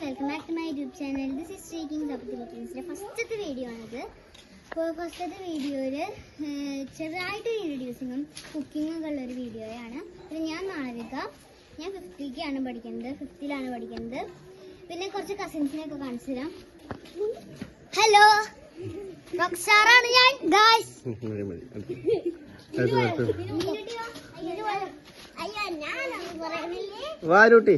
Welcome back to my YouTube channel. This is streaking കപ്പിൾസിൻ്റെ ഫസ്റ്റത്തെ video ആണിത്. അപ്പോൾ ഫസ്റ്റത്തെ വീഡിയോയിൽ ചെറുതായിട്ട് ഇൻട്രൊഡ്യൂസിങ്ങും കുക്കിങ്ങും ഒക്കെ ഉള്ളൊരു വീഡിയോയാണ്. പിന്നെ ഞാൻ മാളവിക, ഞാൻ 50ലാണ് പഠിക്കുന്നത്. പിന്നെ കുറച്ച് കസിൻസിനെയൊക്കെ കാണിച്ചു തരാം. ഹലോ, റോക്സാറാണ് ഞാൻ. ഗായ്സ് വാരൂട്ടി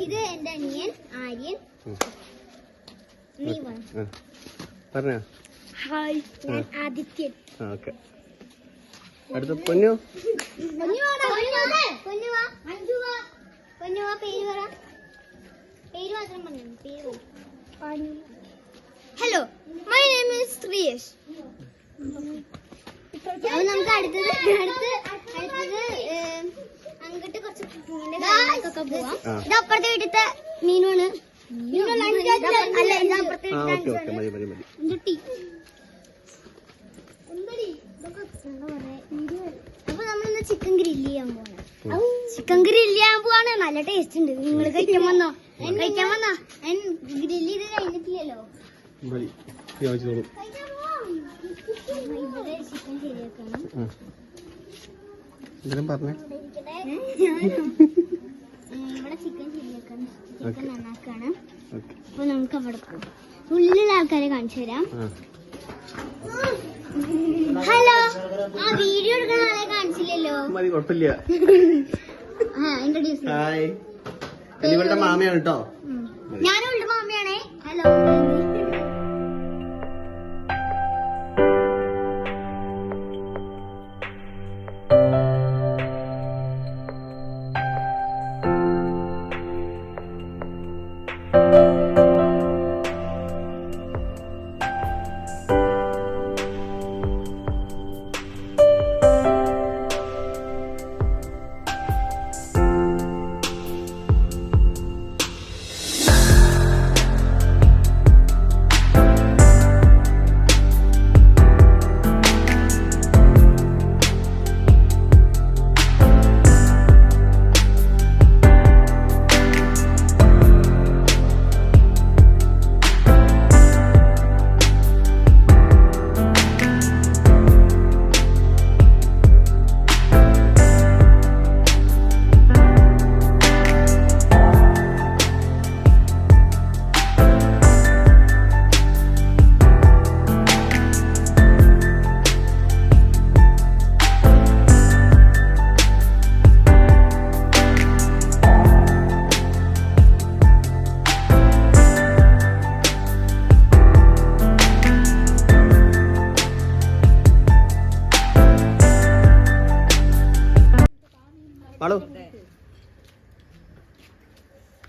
ഇത് എന്റെ അനിയൻ ആര്യൻ. പറഞ്ഞോ. ഹായ്, ഞാൻ ആദിത്യൻ. അടുത്ത പൊന്നു. Hello, my name is Sreeyesh. അപ്പൊ നമുക്ക് അടുത്തത് അങ്ങോട്ട് കുറച്ച് കുക്കിങ്ങിന്റെ പോവാം. ഇത് അപ്പുറത്തെ വീട്ടിലത്തെ മീനുമാണ്. അല്ല, ഇത് അപ്പുറത്തെ വീട്ടിൽ അപ്പൊ നമ്മളിന്ന് ചിക്കൻ ഗ്രില്ല് ചെയ്യാൻ പോവാണ്. നല്ല ടേസ്റ്റ് ഉണ്ട്. നിങ്ങൾ കഴിക്കാൻ വന്നോ? ഗ്രില്ല് ചെയ്ത് കഴിഞ്ഞിട്ടില്ലല്ലോ. ഇവിടെ ചിക്കൻ ശരിയാക്കണം. ഇവിടെ ചിക്കൻ ശരിയാക്കണം, ചിക്കൻ നന്നാക്കാണ്. അപ്പൊ നമുക്ക് അവിടെ പോകും. ഉള്ളിലുള്ള ആൾക്കാരെ കാണിച്ചു തരാം. ഹലോ, ആ വീഡിയോ എടുക്കുന്ന ആളെ കാണിച്ചില്ലല്ലോ. ഇൻട്രൊഡ്യൂസ് മാമയാണ് കേട്ടോ. ഞാനും ഉള്ള മാമയാണേ. ഹലോ.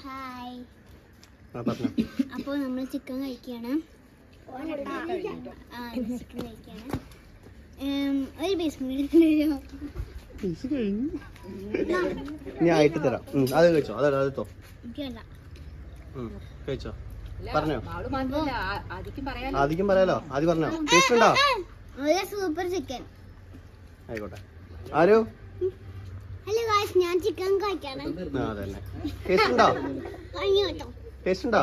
ഹായ്. അപ്പൊ നമ്മൾ ചിക്കൻ കഴിക്കാണ്. ഒരു പീസ് ഞാൻ ആയിട്ട് തരാം. അത് കഴിച്ചോ. അതെടുത്തോ. കഴിച്ചോ. പറഞ്ഞോ. ആദ്യം പറയാലോ. ആദ്യം പറഞ്ഞോ. ടേസ്റ്റ് ഉണ്ടോ? Super chicken. ആയിക്കോട്ടെ. ആരോ. ഹലോ ഗായ്സ്, ഞാൻ ചിക്കൻ കഴിക്കാണ്. അതന്നെ. ടേസ്റ്റ് ഉണ്ടോ? ടേസ്റ്റ് ഉണ്ടോ?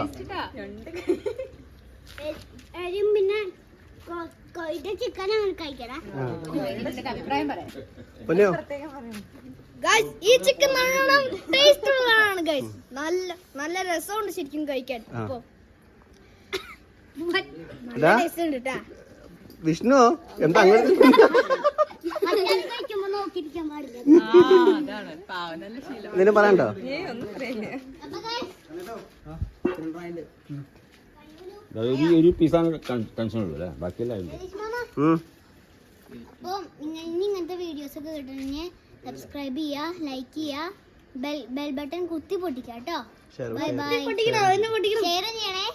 പിന്നെ ചിക്കനാണ് കഴിക്കണേ. ഈ ചിക്കൻ ടേസ്റ്റ് ഉള്ളതാണ് ഗൈസ്. നല്ല രസമുണ്ട് ശരിക്കും കഴിക്കാൻ. വിഷ്ണു എന്താ അങ്ങനെ ഇതിന് പറയണ്ടോ? ഒരു പീസാണ് ടെൻഷൻ ഉള്ളൂ അല്ലേ, ബാക്കിയെല്ലാം ഇങ്ങനത്തെ വീഡിയോസ് ഒക്കെ കിട്ടണമെങ്കിൽ സബ്സ്ക്രൈബ് ചെയ്യുക, ലൈക്ക് ചെയ്യുക, ബെൽ ബട്ടൺ കുത്തി പൊട്ടിക്കാം കേട്ടോ. Bye bye. ഷെയർ ചെയ്യണേ.